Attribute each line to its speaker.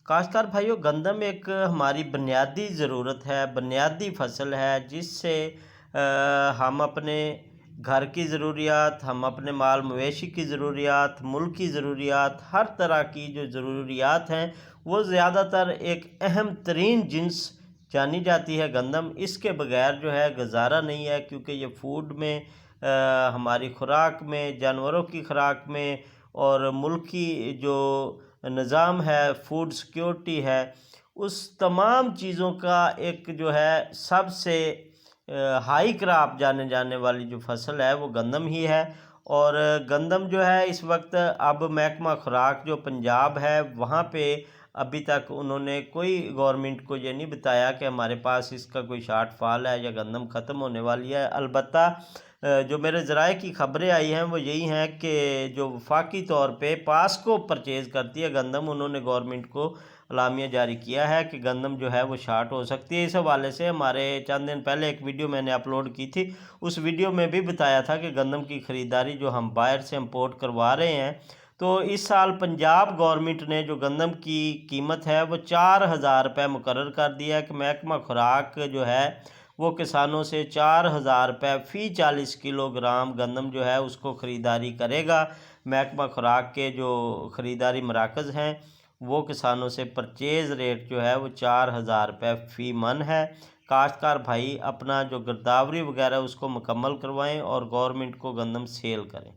Speaker 1: کاشتکار بھائیوں، گندم ایک ہماری بنیادی ضرورت ہے، بنیادی فصل ہے جس سے ہم اپنے گھر کی ضروریات، ہم اپنے مال مویشی کی ضروریات، ملک کی ضروریات، ہر طرح کی جو ضروریات ہیں وہ زیادہ تر ایک اہم ترین جنس جانی جاتی ہے گندم۔ اس کے بغیر جو ہے گزارا نہیں ہے، کیونکہ یہ فوڈ میں، ہماری خوراک میں، جانوروں کی خوراک میں اور ملک کی جو نظام ہے، فوڈ سیکیورٹی ہے، اس تمام چیزوں کا ایک جو ہے سب سے ہائی کراپ جانے جانے والی جو فصل ہے وہ گندم ہی ہے۔ اور گندم جو ہے اس وقت اب محکمہ خوراک جو پنجاب ہے وہاں پہ ابھی تک انہوں نے کوئی گورنمنٹ کو یہ نہیں بتایا کہ ہمارے پاس اس کا کوئی شارٹ فال ہے یا گندم ختم ہونے والی ہے۔ البتہ جو میرے ذرائع کی خبریں آئی ہیں وہ یہی ہیں کہ جو وفاقی طور پہ پاسکو پرچیز کرتی ہے گندم، انہوں نے گورنمنٹ کو اعلامیہ جاری کیا ہے کہ گندم جو ہے وہ شارٹ ہو سکتی ہے۔ اس حوالے سے ہمارے چند دن پہلے ایک ویڈیو میں نے اپلوڈ کی تھی، اس ویڈیو میں بھی بتایا تھا کہ گندم کی خریداری جو ہم باہر سے امپورٹ کروا رہے ہیں، تو اس سال پنجاب گورنمنٹ نے جو گندم کی قیمت ہے وہ 4,000 روپے مقرر کر دیا ہے کہ محکمہ خوراک جو ہے وہ کسانوں سے 4,000 روپے فی 40 کلو گرام گندم جو ہے اس کو خریداری کرے گا۔ محکمہ خوراک کے جو خریداری مراکز ہیں وہ کسانوں سے پرچیز ریٹ جو ہے وہ 4,000 روپے فی من ہے۔ کاشتکار بھائی اپنا جو گرداوری وغیرہ اس کو مکمل کروائیں اور گورنمنٹ کو گندم سیل کریں۔